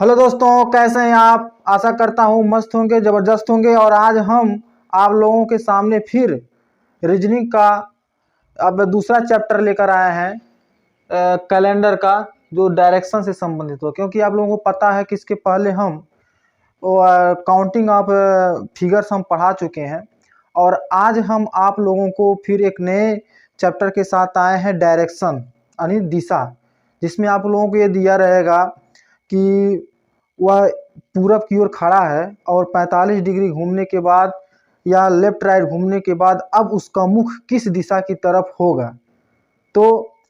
Hello दोस्तों, कैसे हैं आप। आशा करता हूँ मस्त होंगे, ज़बरदस्त होंगे। और आज हम आप लोगों के सामने फिर रीजनिंग का अब दूसरा चैप्टर लेकर आए हैं, कैलेंडर का, जो डायरेक्शन से संबंधित हो। क्योंकि आप लोगों को पता है कि इसके पहले हम काउंटिंग ऑफ फिगर्स हम पढ़ा चुके हैं। और आज हम आप लोगों को फिर एक नए चैप्टर के साथ आए हैं, डायरेक्शन यानी दिशा, जिसमें आप लोगों को ये दिया रहेगा कि वह पूरब की ओर खड़ा है और 45 डिग्री घूमने के बाद या लेफ्ट राइट घूमने के बाद अब उसका मुख किस दिशा की तरफ होगा। तो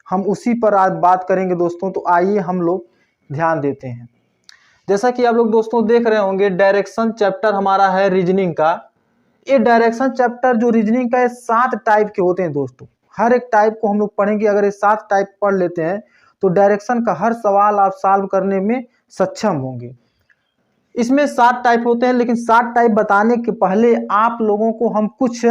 हम उसी पर आज बात करेंगे दोस्तों। तो आइए हम लोग ध्यान देते हैं। जैसा कि आप लोग दोस्तों देख रहे होंगे, डायरेक्शन चैप्टर हमारा है रीजनिंग का। ये डायरेक्शन चैप्टर जो रीजनिंग का है 7 टाइप के होते हैं दोस्तों। हर एक टाइप को हम लोग पढ़ेंगे। अगर ये 7 टाइप पढ़ लेते हैं तो डायरेक्शन का हर सवाल आप सॉल्व करने में सक्षम होंगे। इसमें 7 टाइप होते हैं, लेकिन 7 टाइप बताने के पहले आप लोगों को हम कुछ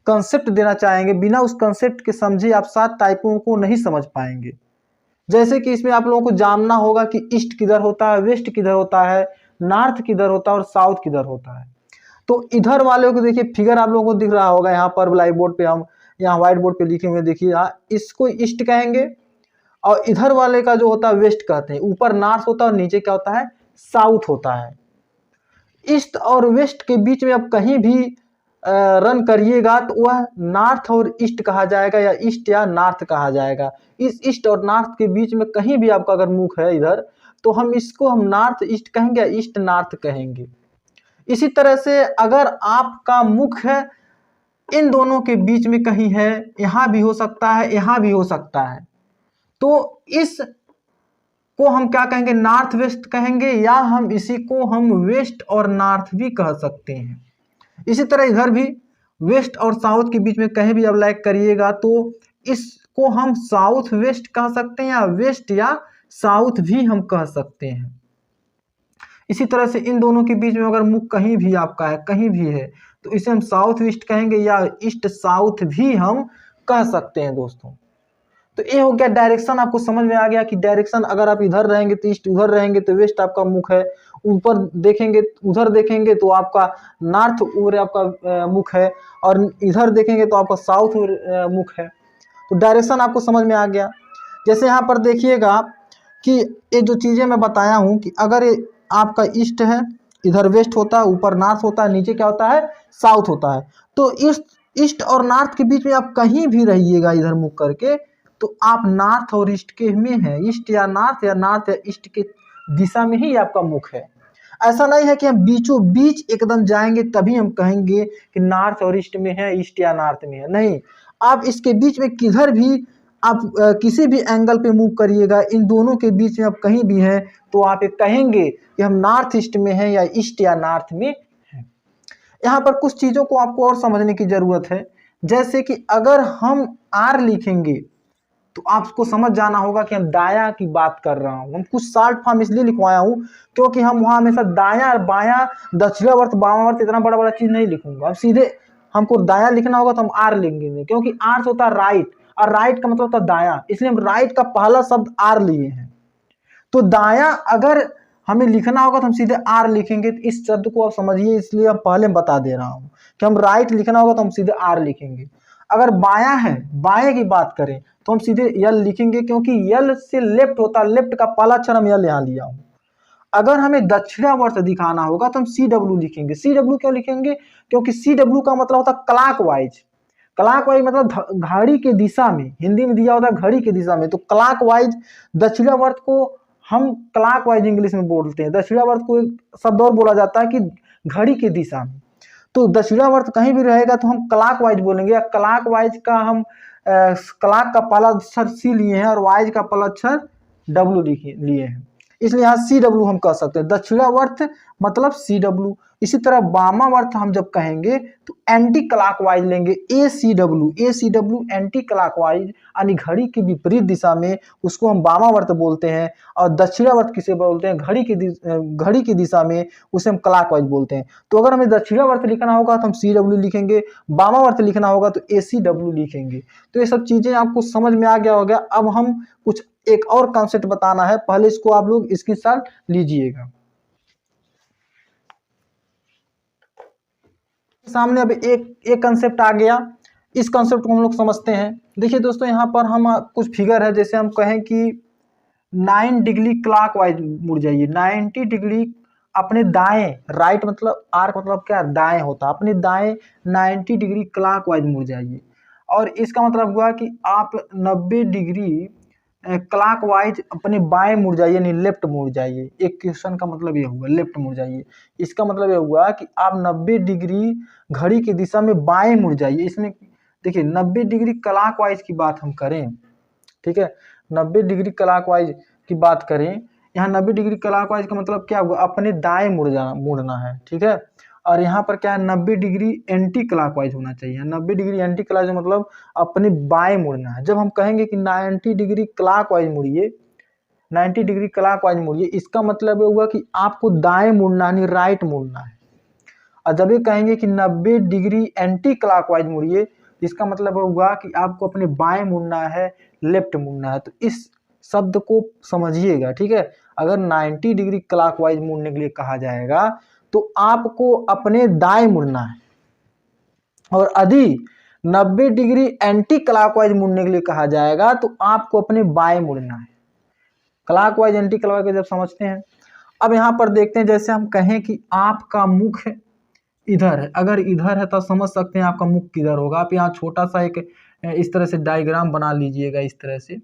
कंसेप्ट देना चाहेंगे। बिना उस कंसेप्ट के समझे आप 7 टाइपों को नहीं समझ पाएंगे। जैसे कि इसमें आप लोगों को जानना होगा कि ईस्ट किधर होता है, वेस्ट किधर होता है, नॉर्थ किधर होता है और साउथ किधर होता है। तो इधर वाले को देखिए, फिगर आप लोगों को दिख रहा होगा यहाँ पर ब्लैक बोर्ड पे, हम यहाँ व्हाइट बोर्ड पे लिखे हुए देखिए। इसको ईस्ट कहेंगे और इधर वाले का जो होता है वेस्ट कहते हैं। ऊपर नॉर्थ होता है और नीचे क्या होता है, साउथ होता है। ईस्ट और वेस्ट के बीच में आप कहीं भी रन करिएगा तो वह नॉर्थ और ईस्ट कहा जाएगा या ईस्ट या नॉर्थ कहा जाएगा। इस ईस्ट और नॉर्थ के बीच में कहीं भी आपका अगर मुख है इधर, तो हम इसको हम नॉर्थ ईस्ट कहेंगे या ईस्ट नॉर्थ कहेंगे। इसी तरह से अगर आपका मुख है इन दोनों के बीच में कहीं है, यहाँ भी हो सकता है, यहाँ भी हो सकता है, तो इस को हम क्या कहेंगे, नॉर्थ वेस्ट कहेंगे, या हम इसी को हम वेस्ट और नॉर्थ भी कह सकते हैं। इसी तरह इधर भी वेस्ट और साउथ के बीच में कहीं भी अप्लाई करिएगा तो इसको हम साउथ वेस्ट कह सकते हैं, या वेस्ट या साउथ भी हम कह सकते हैं। इसी तरह से इन दोनों के बीच में अगर मुख कहीं भी आपका है, कहीं भी है, तो इसे हम साउथ ईस्ट कहेंगे या ईस्ट साउथ भी हम कह सकते हैं दोस्तों। तो ये हो गया डायरेक्शन। आपको समझ में आ गया कि डायरेक्शन अगर आप इधर रहेंगे तो ईस्ट, उधर रहेंगे तो वेस्ट आपका मुख है, ऊपर देखेंगे उधर देखेंगे तो आपका नॉर्थ और आपका मुख है, और इधर देखेंगे तो आपका साउथ मुख है। तो डायरेक्शन आपको समझ में आ गया। जैसे यहाँ पर देखिएगा कि ये जो चीज़ें मैं बताया हूँ कि अगर ये आपका ईस्ट है, इधर वेस्ट होता है, ऊपर नॉर्थ होता है, नीचे क्या होता है, साउथ होता है। तो ईस्ट और नॉर्थ के बीच में आप कहीं भी रहिएगा इधर मुख करके, तो आप नॉर्थ और ईस्ट के में है, ईस्ट या नॉर्थ या ईस्ट के दिशा में ही आपका मुख है। ऐसा नहीं है कि हम बीचों बीच एकदम जाएंगे तभी हम कहेंगे कि नॉर्थ और ईस्ट में है, ईस्ट या नॉर्थ में है। नहीं, आप इसके बीच में किधर भी आप किसी भी एंगल पे मूव करिएगा, इन दोनों के बीच में आप कहीं भी हैं तो आप एक कहेंगे कि हम नॉर्थ ईस्ट में हैं या ईस्ट या नॉर्थ में हैं। यहाँ पर कुछ चीज़ों को आपको और समझने की ज़रूरत है। जैसे कि अगर हम आर लिखेंगे तो आपको समझ जाना होगा कि हम दाया की बात कर रहा हूँ। हम कुछ शॉर्ट फॉर्म इसलिए लिखवाया हूँ क्योंकि हम वहाँ हमेशा दाया बाया दक्षिणावर्त बामावर्त इतना बड़ा बड़ा चीज़ नहीं लिखूंगा। अब सीधे हमको दाया लिखना होगा तो हम आर लिखेंगे, क्योंकि आर से होता है राइट और राइट का मतलब होता है दाया, इसलिए हम राइट का पहला शब्द आर लिए हैं। तो दाया अगर हमें लिखना होगा तो हम सीधे आर लिखेंगे। तो इस शब्द को आप समझिए, इसलिए हम पहले बता दे रहा हूँ कि हम राइट लिखना होगा तो हम सीधे आर लिखेंगे। अगर बाया है, बाएं की बात करें तो हम सीधे यल लिखेंगे, क्योंकि यल से लेफ्ट होता है, लेफ्ट का पहला अक्षर हम यल यहाँ लिया हूँ। अगर हमें दक्षिणावर्त दिखाना होगा तो हम सी डब्ल्यू लिखेंगे। सी डब्ल्यू क्यों लिखेंगे, क्योंकि सी डब्ल्यू का मतलब होता है क्लॉक वाइज। क्लॉक वाइज मतलब घड़ी के दिशा में, हिंदी में दिया होता है घड़ी की दिशा में। तो क्लॉक वाइज दक्षिणावर्त को हम क्लॉक वाइज इंग्लिश में बोलते हैं। दक्षिणावर्त को एक शब्द और बोला जाता है कि घड़ी की दिशा में। तो दक्षिणावर्त कहीं भी रहेगा तो हम क्लॉक वाइज बोलेंगे, या क्लॉक वाइज का हम क्लॉक का पहला अक्षर सी लिए हैं और वाइज का पहला अक्षर डब्ल्यू लिए हैं, इसलिए यहाँ सी डब्ल्यू हम कह सकते हैं। दक्षिणावर्त मतलब सी डब्ल्यू। इसी तरह वामावर्त हम जब कहेंगे तो एंटी क्लॉकवाइज लेंगे, ए सी डब्ल्यू एंटी क्लॉकवाइज यानी घड़ी की विपरीत दिशा में, उसको हम वामावर्त बोलते हैं। और दक्षिणावर्त किसे बोलते हैं, घड़ी की दिशा में, उसे हम क्लॉकवाइज बोलते हैं। तो अगर हमें दक्षिणावर्त लिखना होगा तो हम सी डब्ल्यू लिखेंगे, वामावर्त लिखना होगा तो ए सी डब्ल्यू लिखेंगे। तो ये सब चीजें आपको समझ में आ गया होगा। अब हम कुछ एक और कॉन्सेप्ट बताना है, पहले इसको आप लोग स्क्रीनशॉट लीजिएगा। सामने अब एक कंसेप्ट आ गया। इस कंसेप्ट को हम लोग समझते हैं। देखिए दोस्तों, यहाँ पर हम कुछ फिगर है, जैसे हम कहें कि 9 डिग्री क्लॉकवाइज मुड़ जाइए, 90 डिग्री अपने दाएं, राइट मतलब आर्क मतलब क्या, दाएं होता है, अपने दाएं 90 डिग्री क्लॉकवाइज मुड़ जाइए। और इसका मतलब हुआ कि आप 90 डिग्री क्लॉकवाइज अपने बाएं मुड़ जाइए, यानी लेफ्ट मुड़ जाइए। एक क्वेश्चन का मतलब ये हुआ लेफ्ट मुड़ जाइए। इसका मतलब ये हुआ कि आप 90 डिग्री घड़ी की दिशा में बाएं मुड़ जाइए। इसमें देखिए 90 डिग्री क्लॉकवाइज की बात हम करें, ठीक है, 90 डिग्री क्लॉकवाइज की बात करें, यहाँ 90 डिग्री क्लॉकवाइज का मतलब क्या हुआ, अपने दाएं मुड़ना है, ठीक है। और यहाँ पर क्या है, 90 डिग्री एंटी क्लॉकवाइज होना चाहिए। 90 डिग्री एंटी क्लॉकवाइज मतलब अपने बाएं मुड़ना है। जब हम कहेंगे कि 90 डिग्री क्लॉकवाइज मुड़िए, 90 डिग्री क्लॉकवाइज मुड़िए, इसका मतलब ये हुआ कि आपको दाएं मुड़ना यानी राइट मुड़ना है। और जब ये कहेंगे कि 90 डिग्री एंटी क्लॉकवाइज मुड़िए, इसका मतलब हुआ कि आपको अपने बाएं मुड़ना है, लेफ्ट मुड़ना है। तो इस शब्द को समझिएगा, ठीक है। अगर 90 डिग्री क्लॉकवाइज मुड़ने के लिए कहा जाएगा तो आपको अपने दाएं मुड़ना है, और यदि 90 डिग्री एंटी क्लॉकवाइज मुड़ने के लिए कहा जाएगा तो आपको अपने बाएं मुड़ना है। क्लॉकवाइज एंटी क्लॉकवाइज जब समझते हैं। अब यहाँ पर देखते हैं, जैसे हम कहें कि आपका मुख इधर है, अगर इधर है तो समझ सकते हैं आपका मुख किधर होगा। आप यहाँ छोटा सा एक इस तरह से डायग्राम बना लीजिएगा, इस तरह से,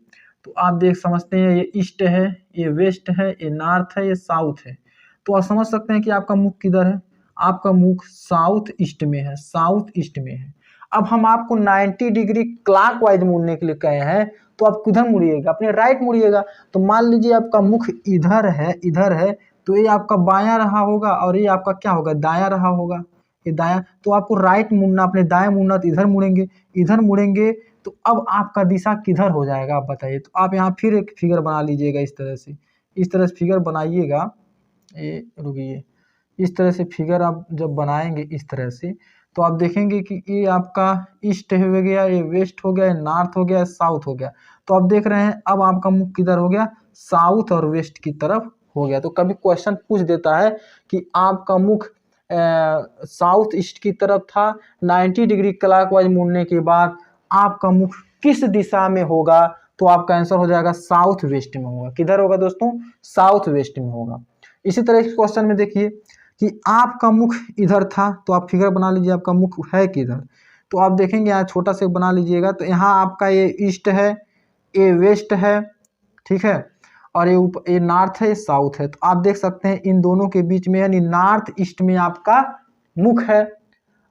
तो आप देख समझते हैं ये ईस्ट है, ये वेस्ट है, ये नॉर्थ है, ये साउथ है। तो आप समझ सकते हैं कि आपका मुख किधर है, आपका मुख साउथ ईस्ट में है, साउथ ईस्ट में है। अब हम आपको 90 डिग्री क्लॉकवाइज मुड़ने के लिए कहे हैं, तो आप किधर मुड़िएगा, अपने राइट मुड़िएगा। तो मान लीजिए आपका मुख इधर है, इधर है, तो ये आपका बायां रहा होगा और ये आपका क्या होगा, दायां रहा होगा, ये दायां। तो आपको राइट मुड़ना, अपने दाएं मुड़ना, तो इधर मुड़ेंगे, इधर मुड़ेंगे। तो अब आपका दिशा किधर हो जाएगा आप बताइए। तो आप यहाँ फिर एक फिगर बना लीजिएगा, इस तरह से, इस तरह से फिगर बनाइएगा। ये रुकिए, इस तरह से फिगर आप जब बनाएंगे इस तरह से, तो आप देखेंगे कि ये आपका ईस्ट हो गया, ये वेस्ट हो गया, ये नॉर्थ हो गया, साउथ हो गया। तो आप देख रहे हैं अब आपका मुख किधर हो गया, साउथ और वेस्ट की तरफ हो गया। तो कभी क्वेश्चन पूछ देता है कि आपका मुख साउथ ईस्ट की तरफ था, 90 डिग्री क्लॉकवाइज मुड़ने के बाद आपका मुख किस दिशा में होगा, तो आपका आंसर हो जाएगा साउथ वेस्ट में होगा। किधर होगा दोस्तों, साउथ वेस्ट में होगा। इसी तरह इस क्वेश्चन में देखिए कि आपका मुख इधर था, तो आप फिगर बना लीजिए आपका मुख है किधर। तो आप देखेंगे यहाँ छोटा से बना लीजिएगा, तो यहाँ आपका ये ईस्ट है, ये वेस्ट है, ठीक है, और ये नॉर्थ है, ये साउथ है। तो आप देख सकते हैं इन दोनों के बीच में यानी नॉर्थ ईस्ट में आपका मुख है।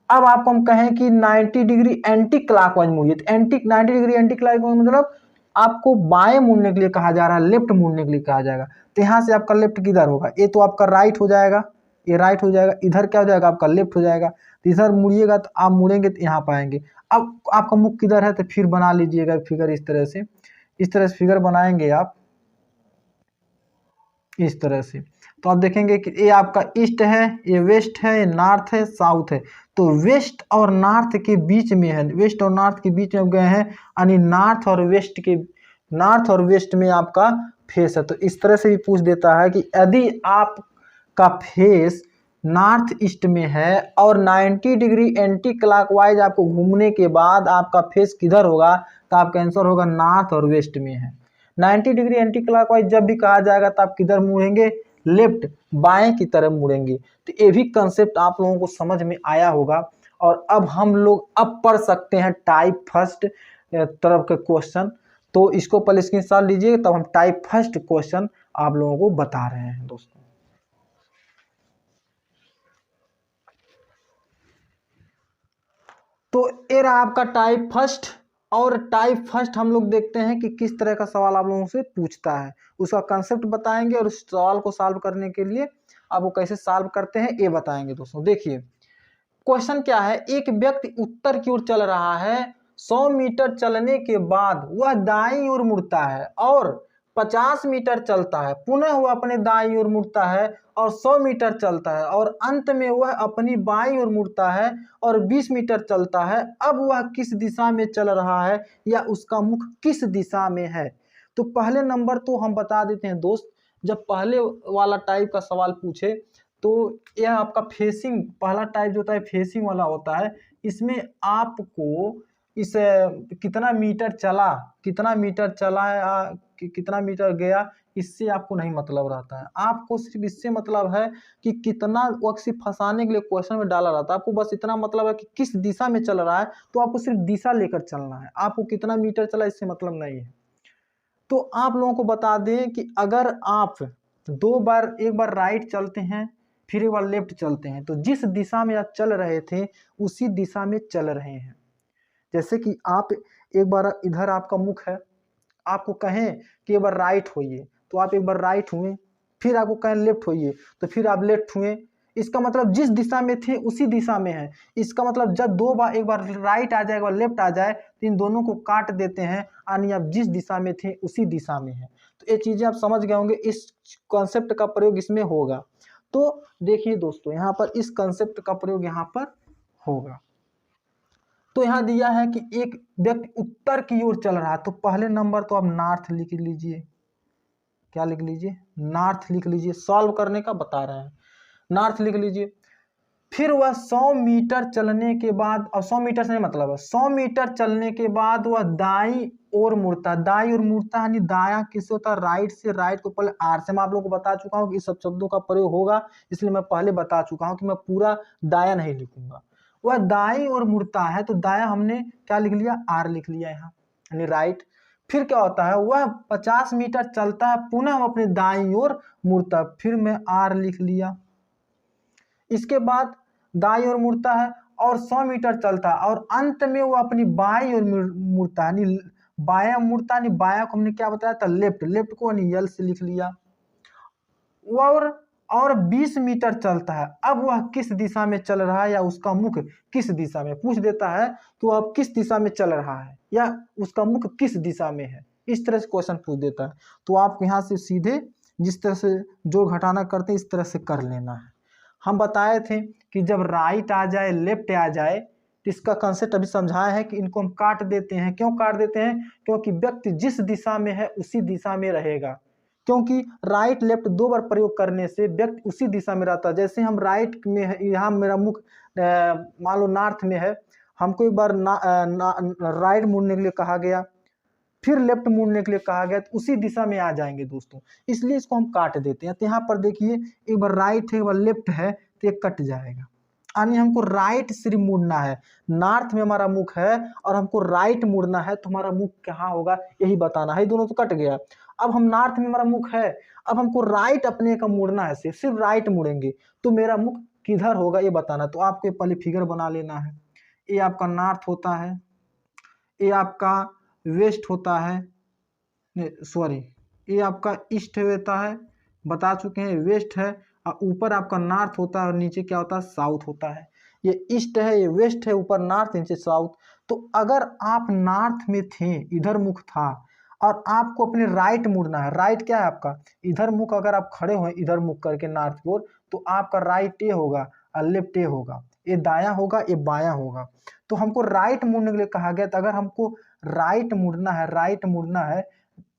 अब आपको हम कहें कि 90 डिग्री एंटी क्लॉकवाइज मुड़िए, तो 90 डिग्री एंटी क्लॉकवाइज मतलब आपको बाएं मुड़ने के लिए कहा जा रहा है, लेफ्ट मुड़ने के लिए कहा जाएगा। तो यहाँ से आपका लेफ्ट किधर होगा, ये तो आपका राइट हो जाएगा, ये राइट हो जाएगा, इधर क्या हो जाएगा आपका लेफ्ट हो जाएगा। तो इधर मुड़िएगा तो आप मुड़ेंगे तो यहाँ पाएंगे। अब आपका मुख किधर है, तो फिर बना लीजिएगा फिगर इस तरह से, इस तरह से फिगर बनाएंगे आप इस तरह से। तो आप देखेंगे कि ये आपका ईस्ट है, ये वेस्ट है, ये नॉर्थ है, साउथ है। तो वेस्ट और नॉर्थ के बीच में है, वेस्ट और नॉर्थ के बीच में गए हैं, यानी नॉर्थ और वेस्ट में आपका फेस है। तो इस तरह से भी पूछ देता है कि यदि आपका फेस नॉर्थ ईस्ट में है और 90 डिग्री एंटी क्लॉकवाइज आपको घूमने के बाद आपका फेस किधर होगा, तो आपका आंसर होगा नॉर्थ और वेस्ट में है। 90 डिग्री एंटी क्लॉकवाइज जब भी कहा जाएगा तो आप किधर मुड़ेंगे, लेफ्ट, बाएं की तरफ मुड़ेंगे। तो ये भी कंसेप्ट आप लोगों को समझ में आया होगा। और अब हम लोग अब पढ़ सकते हैं टाइप फर्स्ट तरफ के क्वेश्चन। तो इसको पहले स्क्रीनशॉट लीजिए, तब हम टाइप फर्स्ट क्वेश्चन आप लोगों को बता रहे हैं दोस्तों। तो ये रहा आपका टाइप फर्स्ट। और टाइप फर्स्ट हम लोग देखते हैं कि किस तरह का सवाल आप लोगों से पूछता है, उसका कंसेप्ट बताएंगे और उस सवाल को सॉल्व करने के लिए आप वो कैसे सॉल्व करते हैं ये बताएंगे दोस्तों। देखिए क्वेश्चन क्या है, एक व्यक्ति उत्तर की ओर चल रहा है, 100 मीटर चलने के बाद वह दाईं ओर मुड़ता है और 50 मीटर चलता है, पुनः वह अपने दाईं ओर मुड़ता है और 100 मीटर चलता है और अंत में वह अपनी बाईं ओर मुड़ता है और 20 मीटर चलता है। अब वह किस दिशा में चल रहा है या उसका मुख किस दिशा में है। तो पहले नंबर तो हम बता देते हैं दोस्त, जब पहले वाला टाइप का सवाल पूछे तो यह आपका फेसिंग, पहला टाइप जो होता है फेसिंग वाला होता है। इसमें आपको इस कितना मीटर चला, कितना मीटर चला है, कितना मीटर गया, इससे आपको नहीं मतलब रहता है। आपको सिर्फ इससे मतलब है कि कितना वक्त सिर्फ फंसाने के लिए क्वेश्चन में डाला रहता है। आपको बस इतना मतलब है कि किस दिशा में चल रहा है, तो आपको सिर्फ दिशा लेकर चलना है। आपको कितना मीटर चला इससे मतलब नहीं है। तो आप लोगों को बता दें कि अगर आप दो बार, एक बार राइट चलते हैं फिर एक बार लेफ्ट चलते हैं, तो जिस दिशा में आप चल रहे थे उसी दिशा में चल रहे हैं। जैसे कि आप एक बार इधर आपका मुख है, आपको कहें कि एक बार राइट होइए तो आप एक बार राइट हुए, फिर आपको कहें लेफ्ट होइए तो फिर आप लेफ्ट हुए। इसका मतलब जिस दिशा में थे उसी दिशा में है। इसका मतलब जब दो बार, एक बार राइट आ जाए एक बार लेफ्ट आ जाए, तो इन दोनों को काट देते हैं, यानी आप जिस दिशा में थे उसी दिशा में है। तो ये चीजें आप समझ गए होंगे, इस कॉन्सेप्ट का प्रयोग इसमें होगा। तो देखिए दोस्तों, यहाँ पर इस कॉन्सेप्ट का प्रयोग यहाँ पर होगा। तो यहाँ दिया है कि एक व्यक्ति उत्तर की ओर चल रहा है, तो पहले नंबर तो आप नॉर्थ लिख लीजिए। क्या लिख लीजिए? नॉर्थ लिख लीजिए। सॉल्व करने का बता रहे हैं, नॉर्थ लिख लीजिए। फिर वह 100 मीटर चलने के बाद, अब 100 मीटर से नहीं मतलब है, 100 मीटर चलने के बाद वह दाई ओर मुड़ता। दाई ओर मुड़ता यानी दाया किससे होता है? राइट से। राइट को पहले आर से, मैं आप लोगों को बता चुका हूँ कि इस सब शब्दों का प्रयोग होगा, इसलिए मैं पहले बता चुका हूँ कि मैं पूरा दाया नहीं लिखूंगा। वह दाई ओर मुड़ता है, तो दाया हमने क्या लिख लिया? आर लिख लिया यहाँ, यानी राइट। फिर क्या होता है? वह 50 मीटर चलता है, पुनः अपने दाई ओर मुड़ता, फिर मैं आर लिख लिया। इसके बाद दाई ओर मुड़ता है और 100 मीटर चलता है, और अंत में वो अपनी बाई ओर मुड़ता है, यानी बाया मुड़ता, यानी बाया को हमने क्या बताया था? लेफ्ट। लेफ्ट को यानी यल से लिख लिया। और 20 मीटर चलता है। अब वह किस दिशा में चल रहा है, या उसका मुख किस दिशा में, पूछ देता है कि वह किस दिशा में चल रहा है या उसका मुख किस दिशा में है। इस तरह से क्वेश्चन पूछ देता है। तो आप यहाँ से सीधे जिस तरह से जोड़ घटाना करते हैं इस तरह से कर लेना है। हम बताए थे कि जब राइट आ जाए लेफ्ट आ जाए, तो इसका कंसेप्ट अभी समझाया है कि इनको हम काट देते हैं। क्यों काट देते हैं? क्योंकि व्यक्ति जिस दिशा में है उसी दिशा में रहेगा। क्योंकि राइट लेफ्ट दो बार प्रयोग करने से व्यक्ति उसी दिशा में रहता है। जैसे हम राइट में है, यहाँ मेरा मुख मान लो नॉर्थ में है, हमको एक बार राइट मुड़ने के लिए कहा गया, फिर लेफ्ट मुड़ने के लिए कहा गया, तो उसी दिशा में आ जाएंगे दोस्तों, इसलिए इसको हम काट देते हैं। तो यहाँ पर देखिए, एक बार राइट है एक बार लेफ्ट है, तो ये कट जाएगा। यानी हमको राइट सिर्फ मुड़ना है। नॉर्थ में हमारा मुख है और हमको राइट मुड़ना है, तो हमारा मुख कहाँ होगा यही बताना है। दोनों तो कट गया। अब हम नॉर्थ में हमारा मुख है, अब हमको राइट अपने का मुड़ना है, सिर्फ राइट मुड़ेंगे, तो मेरा मुख किधर होगा ये बताना। तो आपको पहले फिगर बना लेना है। ये आपका नॉर्थ होता है, ये आपका वेस्ट होता है, सॉरी ये आपका ईस्ट होता है, बता चुके हैं वेस्ट है, और ऊपर आपका नॉर्थ होता है और नीचे क्या होता है? साउथ होता है। ये ईस्ट है, ये वेस्ट है, ऊपर नॉर्थ नीचे साउथ। तो अगर आप नॉर्थ में थे, इधर मुख था, और आपको अपने राइट मुड़ना है, राइट क्या है आपका? इधर मुख, अगर आप खड़े हो इधर मुख करके नॉर्थ की ओर, तो आपका राइट ये होगा और लेफ्ट ये होगा, ये दाया होगा ये बाया होगा। तो हमको राइट मुड़ने के लिए कहा गया, तो अगर हमको राइट मुड़ना है, राइट मुड़ना है,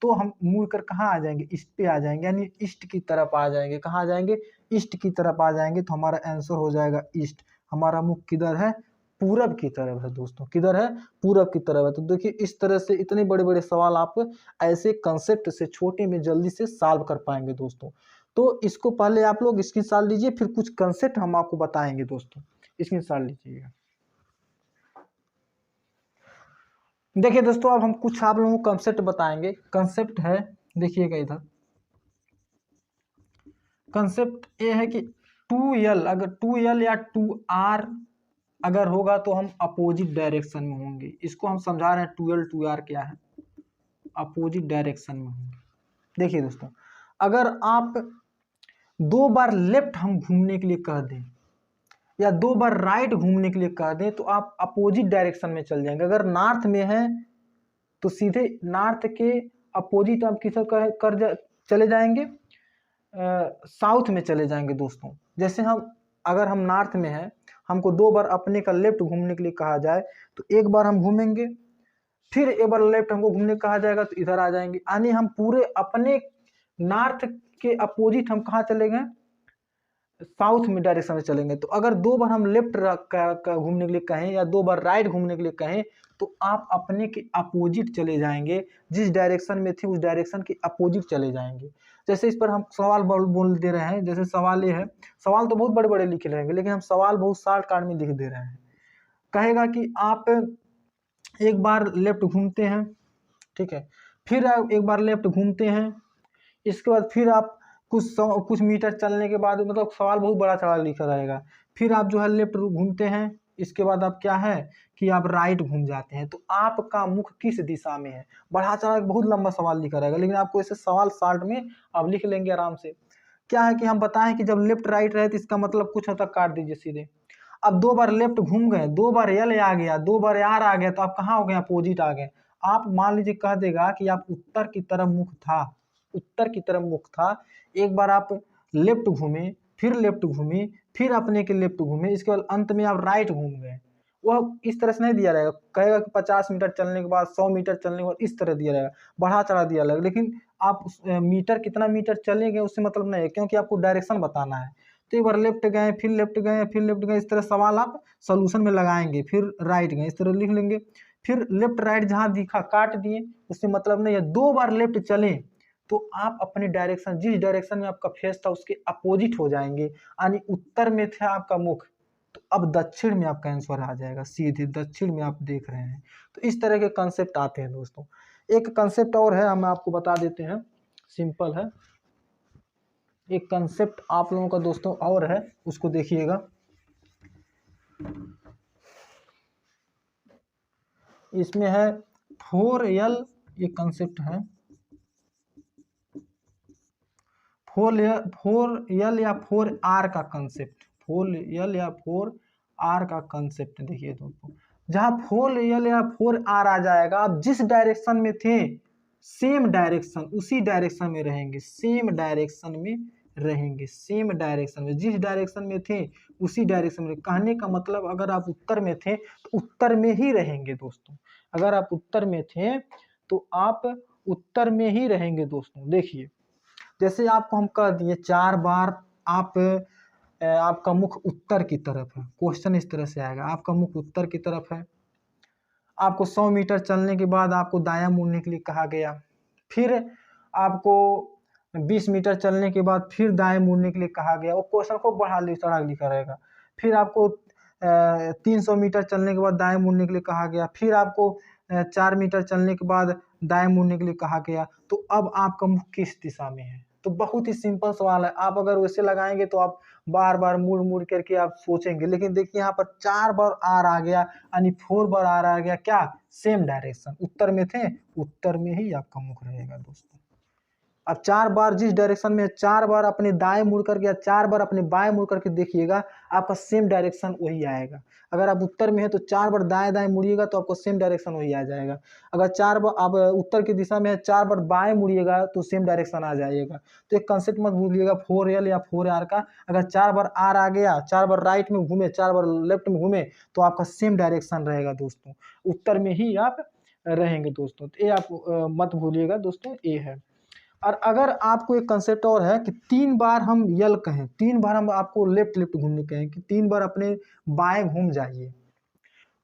तो हम मुड़ कर कहाँ आ जाएंगे? ईस्ट पे आ जाएंगे, यानी ईस्ट की तरफ आ जाएंगे। कहाँ आ जाएंगे? ईस्ट की तरफ आ जाएंगे। तो हमारा आंसर हो जाएगा ईस्ट। हमारा मुख किधर है? पूरब की तरफ है दोस्तों। किधर है? पूरब की तरफ है। तो देखिए, इस तरह से इतने बड़े बड़े सवाल आप ऐसे कंसेप्ट से छोटे में जल्दी से सॉल्व कर पाएंगे दोस्तों। तो इसको पहले आप लोग स्क्रीनशॉट लीजिए, फिर कुछ कंसेप्ट हम आपको बताएंगे दोस्तों। स्क्रीनशॉट लीजिएगा। देखिए दोस्तों, अब हम कुछ आप लोगों को कंसेप्ट बताएंगे। कंसेप्ट है, देखिएगा इधर, कंसेप्ट ये है कि 2L, अगर 2L या 2R अगर होगा तो हम अपोजिट डायरेक्शन में होंगे। इसको हम समझा रहे हैं 2L 2R क्या है, अपोजिट डायरेक्शन में होंगे। देखिए दोस्तों, अगर आप दो बार लेफ्ट हम घूमने के लिए कह दें या दो बार राइट घूमने के लिए कह दें, तो आप अपोजिट डायरेक्शन में चल जाएंगे। अगर नॉर्थ में है तो सीधे नॉर्थ के अपोजिट आप किस चले जाएंगे? साउथ में चले जाएंगे दोस्तों। जैसे हम, अगर हम नॉर्थ में हैं, हमको दो बार अपने का लेफ्ट घूमने के लिए कहा जाए, तो एक बार हम घूमेंगे, फिर एक बार लेफ्ट हमको घूमने कहा जाएगा तो इधर आ जाएंगे। यानी हम पूरे अपने नॉर्थ के अपोजिट हम कहाँ चले गए? साउथ में डायरेक्शन में चलेंगे। तो अगर 2 बार हम लेफ्ट घूमने के लिए कहें या 2 बार राइट घूमने के लिए कहें तो आप अपने के अपोजिट चले जाएंगे, जिस डायरेक्शन में थे उस डायरेक्शन के अपोजिट चले जाएंगे। जैसे इस पर हम सवाल बोल दे रहे हैं, जैसे सवाल ये है, सवाल तो बहुत बड़े बड़े लिखे रहेंगे लेकिन हम सवाल बहुत शॉर्ट कार्ड में लिख दे रहे हैं। कहेगा कि आप एक बार लेफ्ट घूमते हैं, ठीक है, फिर आप एक बार लेफ्ट घूमते हैं, इसके बाद फिर आप कुछ मीटर चलने के बाद, मतलब सवाल बहुत बड़ा सवाल लिखा रहेगा, फिर आप जो है लेफ्ट घूमते हैं, इसके बाद आप क्या है कि आप राइट घूम जाते हैं, तो आपका मुख किस दिशा में है। बढ़ा चढ़ा बहुत लंबा सवाल लिखा रहेगा लेकिन आपको ऐसे सवाल शॉर्ट में आप लिख लेंगे आराम से। क्या है कि हम बताएं कि जब लेफ्ट राइट रहे तो इसका मतलब कुछ होता, काट दीजिए सीधे। अब 2 बार लेफ्ट घूम गए, 2 बार यल आ गया, 2 बार यार आ गया, तो आप कहाँ हो गए, अपोजिट आ गए। आप मान लीजिए कह देगा कि आप उत्तर की तरफ मुख था, उत्तर की तरफ मुख था, एक बार आप लेफ्ट घूमे, फिर लेफ्ट घूमे, फिर अपने के लेफ्ट घूमे, इसके बाद अंत में आप राइट घूम गए। वह इस तरह से नहीं दिया रहेगा, कहेगा कि 50 मीटर चलने के बाद, 100 मीटर चलने के बाद, इस तरह दिया रहेगा, बढ़ा चढ़ा दिया रहेगा। लेकिन आप मीटर कितना मीटर चलेंगे उससे मतलब नहीं है, क्योंकि आपको डायरेक्शन बताना है। तो एक बार लेफ्ट गए, फिर लेफ्ट गए, फिर लेफ्ट गए, इस तरह सवाल आप सोल्यूशन में लगाएंगे। फिर राइट गए, इस तरह लिख लेंगे। फिर लेफ्ट राइट जहां दिखा काट दिए, उससे मतलब नहीं है। 2 बार लेफ्ट चले तो आप अपने डायरेक्शन, जिस डायरेक्शन में आपका फेस था उसके अपोजिट हो जाएंगे, यानी उत्तर में था आपका मुख, तो अब दक्षिण में आपका आंसर आ जाएगा, सीधे दक्षिण में आप देख रहे हैं। तो इस तरह के कंसेप्ट आते हैं दोस्तों। एक कंसेप्ट और है, हम आपको बता देते हैं, सिंपल है। एक कंसेप्ट आप लोगों का दोस्तों और है, उसको देखिएगा। इसमें है 4L, ये कंसेप्ट है 4L या 4R का कंसेप्ट, 4L या 4R का कंसेप्ट। देखिए दोस्तों, जहां 4L या 4R आ जाएगा, आप जिस डायरेक्शन में थे सेम डायरेक्शन, उसी डायरेक्शन में रहेंगे, सेम डायरेक्शन में रहेंगे, सेम डायरेक्शन में, जिस डायरेक्शन में थे उसी डायरेक्शन में। कहने का मतलब अगर आप उत्तर में थे तो उत्तर में ही रहेंगे दोस्तों, अगर आप उत्तर में थे तो आप उत्तर में ही रहेंगे दोस्तों। देखिए, जैसे आपको हम कह दिए 4 बार आपका मुख उत्तर की तरफ है, क्वेश्चन इस तरह से आएगा, आपका मुख उत्तर की तरफ है, आपको 100 मीटर चलने के बाद आपको दायां मुड़ने के लिए कहा गया, फिर आपको 20 मीटर चलने के बाद फिर दाएं मुड़ने के लिए कहा गया। वो क्वेश्चन को बढ़ा चढ़ा लिखा रहेगा। फिर आपको 300 मीटर चलने के बाद दाएं मुड़ने के लिए कहा गया, फिर आपको 4 मीटर चलने के बाद दाएं मुड़ने के लिए कहा गया। तो अब आपका मुख किस दिशा में है। तो बहुत ही सिंपल सवाल है, आप अगर वैसे लगाएंगे तो आप बार बार मुड़ मुड़ करके आप सोचेंगे, लेकिन देखिए यहाँ पर 4 बार आर आ गया, यानी 4 बार आर आ गया, क्या, सेम डायरेक्शन, उत्तर में थे, उत्तर में ही आपका मुख रहेगा दोस्तों। अब 4 बार जिस डायरेक्शन में, 4 बार अपने दाएं मुड़ करके या 4 बार अपने बाएं मुड़ करके देखिएगा, आपका सेम डायरेक्शन वही आएगा। अगर आप उत्तर में है तो 4 बार दाएं दाएं मुड़िएगा तो आपको सेम डायरेक्शन वही आ जाएगा। अगर 4 बार आप उत्तर की दिशा में है, 4 बार बाएं मुड़िएगा तो सेम डायरेक्शन आ जाएगा। तो एक कंसेप्ट मत भूलिएगा 4L या 4R का, अगर 4 बार R आ गया, 4 बार राइट में घूमे, 4 बार लेफ्ट में घूमे, तो आपका सेम डायरेक्शन रहेगा दोस्तों, उत्तर में ही आप रहेंगे दोस्तों। तो ये आप मत भूलिएगा दोस्तों, ये है। और अगर आपको एक कंसेप्ट और है कि 3 बार हम यल कहें, 3 बार हम आपको लेफ्ट लेफ्ट घूमने कहें कि 3 बार अपने बाएं घूम जाइए,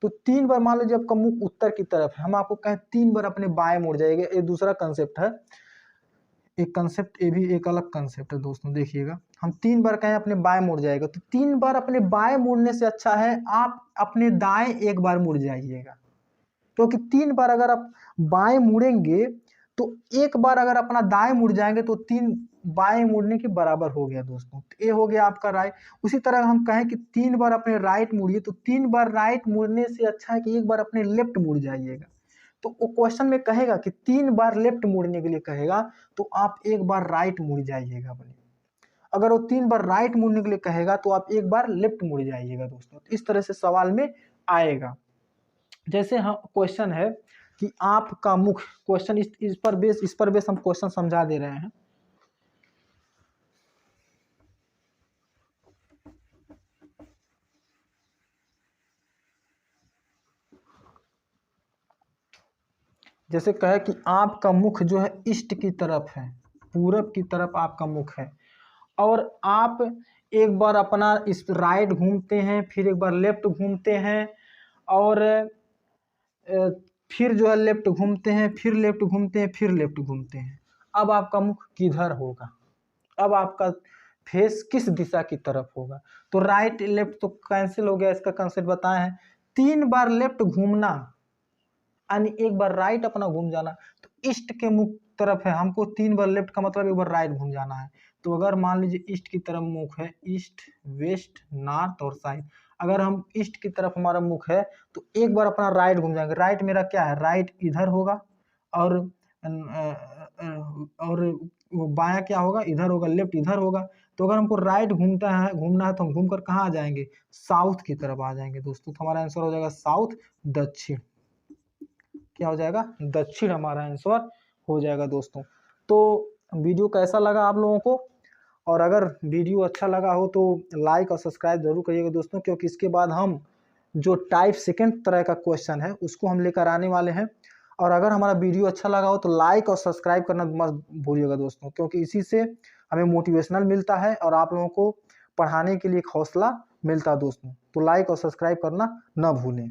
तो 3 बार मान लीजिए आपका मुख उत्तर की तरफ है, हम आपको कहें 3 बार अपने बाएं मुड़ जाएगा, ये दूसरा कंसेप्ट है। एक कंसेप्ट, ये भी एक अलग कंसेप्ट है दोस्तों। देखिएगा, हम 3 बार कहें अपने बाएं मुड़ जाएगा, तो 3 बार अपने बाएं मुड़ने से अच्छा है आप अपने दाएं एक बार मुड़ जाइएगा, क्योंकि 3 बार अगर आप बाएं मुड़ेंगे तो एक बार अगर अपना दाएं मुड़ जाएंगे तो 3 बाएं मुड़ने के बराबर हो गया दोस्तों। तो ये हो गया आपका राइट। उसी तरह हम कहें कि 3 बार अपने राइट मुड़िए, तो 3 बार राइट मुड़ने से अच्छा है कि एक बार अपने लेफ्ट मुड़ जाइएगा। तो वो क्वेश्चन में कहेगा कि 3 बार लेफ्ट मुड़ने के लिए कहेगा तो आप एक बार राइट मुड़ जाइएगा अपने। अगर वो 3 बार राइट मुड़ने के लिए कहेगा तो आप एक बार लेफ्ट मुड़ जाइएगा दोस्तों। इस तरह से सवाल में आएगा। जैसे हम क्वेश्चन है कि आपका मुख, क्वेश्चन इस पर बेस हम क्वेश्चन समझा दे रहे हैं। जैसे कहे कि आपका मुख जो है ईस्ट की तरफ है, पूरब की तरफ आपका मुख है, और आप एक बार अपना इस राइट घूमते हैं, फिर एक बार लेफ्ट घूमते हैं, और फिर जो है लेफ्ट घूमते हैं, फिर लेफ्ट घूमते हैं, फिर लेफ्ट घूमते हैं। अब आपका मुख किधर होगा, अब आपका फेस किस दिशा की तरफ होगा? तो राइट लेफ्ट तो कैंसिल हो गया, इसका कंसेप्ट बताए हैं। 3 बार लेफ्ट घूमना यानी एक बार राइट अपना घूम जाना, तो ईस्ट के मुख तरफ है, हमको 3 बार लेफ्ट का मतलब एक बार राइट घूम जाना है। तो अगर मान लीजिए ईस्ट की तरफ मुख है, ईस्ट, वेस्ट, नॉर्थ और साउथ, अगर हम ईस्ट की तरफ हमारा मुख है तो एक बार अपना राइट घूम जाएंगे। राइट मेरा क्या है, राइट इधर होगा, और बायां क्या होगा, इधर होगा, लेफ्ट इधर होगा। तो अगर हमको राइट घूमना है तो हम घूमकर कहाँ आ जाएंगे, साउथ की तरफ आ जाएंगे दोस्तों। तो हमारा आंसर हो जाएगा साउथ, दक्षिण। क्या हो जाएगा, दक्षिण हमारा आंसर हो जाएगा दोस्तों। तो वीडियो कैसा लगा आप लोगों को, और अगर वीडियो अच्छा लगा हो तो लाइक और सब्सक्राइब जरूर करिएगा दोस्तों, क्योंकि इसके बाद हम जो टाइप सेकंड तरह का क्वेश्चन है उसको हम लेकर आने वाले हैं। और अगर हमारा वीडियो अच्छा लगा हो तो लाइक और सब्सक्राइब करना मत भूलिएगा दोस्तों, क्योंकि इसी से हमें मोटिवेशनल मिलता है और आप लोगों को पढ़ाने के लिए एक हौसला मिलता है दोस्तों। तो लाइक और सब्सक्राइब करना ना भूलें।